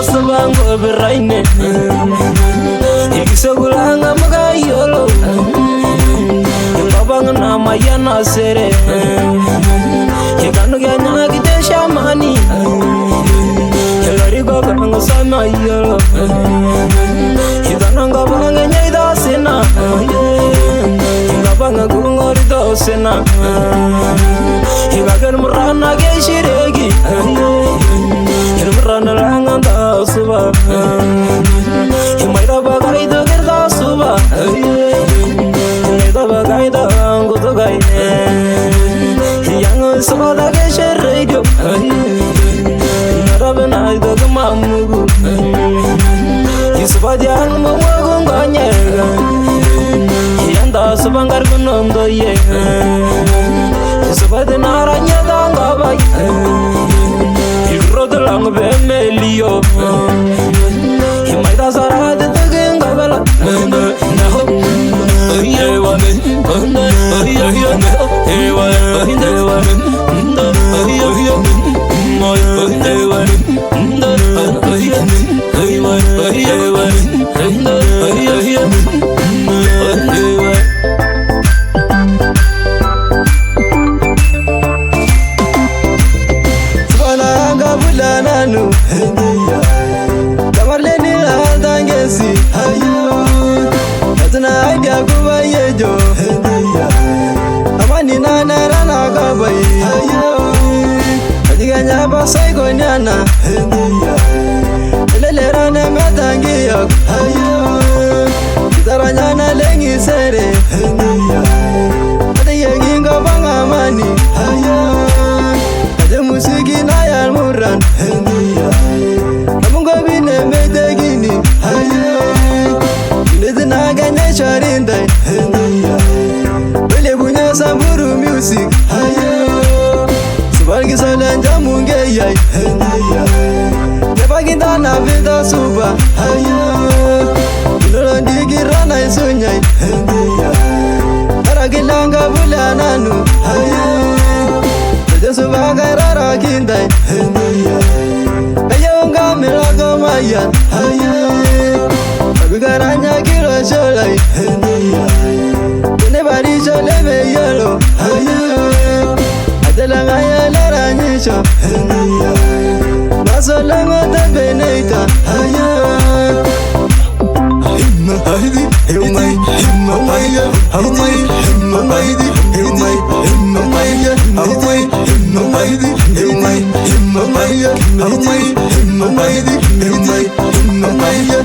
sabango biraine Igisogulanga magayolo Ngabanga na mayana sere Hikanu ganya gite shamani Hilarigo ganga sama yolo Hikanu ngabanga nyaida sena Ngabanga gungorido sena Hikagan murana geshiregi Hilmurana langanda suba Himaida bagaido gerda suba Himaida bagaida angudo gaine Yang soda gesherego Narabena ido gamamugu Isuba diang mawagung ganyega Yanda subangar gunondo ye Isuba dinaranya dangabay Rodalang bemelio Himaida sarade tegenga bela Naho Ewa Bulananu Kamarleni aldangesi Ayo Atuna idea kuba yejo Amani nana rana kabai Ayo Adiganya basai gonyana Lele rana metangiyak Ayo Kitaranyana lengi sere Adayengi ngabanga amani Ayo Ade musiki na ya muran Kamunga bine medegini Nede na gane charinda Bele bunya samburu music Subargi salanja munge yai Nebaginda na vida suba Nolondi girana isunyai Aragilanga bulananu Jesu bagarara kindai Kayonga mirago mayan Abigaranya kilo sholai Kune bari shole me yelo Adelanga ya laranyisho Masolanga te beneta Himma haidi Himmai Himma maya Haumai Himma maidi Himmai Himma maya Haumai Himma maidi Himmai Himma maya Haumai Himma maidi Himmai Himma maya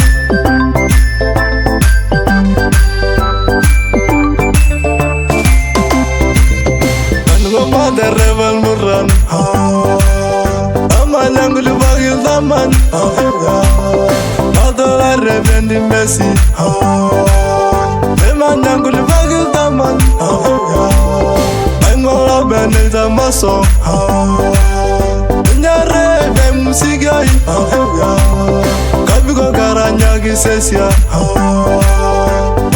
Ango mada rebel murran Amalangul bagil daman Adola rebendi Messi Emanyangul bagil daman Angola beneda maso Nyare be musigai Kabigo garanya gisesia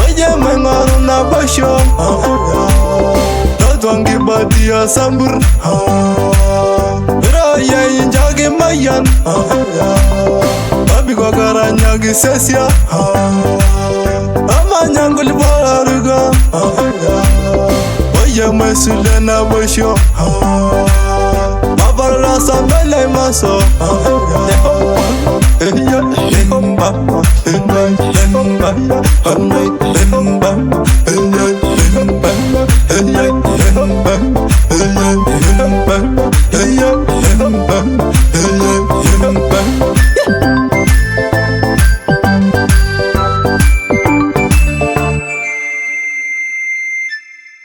Oye mengaru na basho Totwangi badia sambur Raya injagi mayan Kabigo garanya gisesia Amanyangul balaruga Oye mesulena basho Babala sambele maso Lemba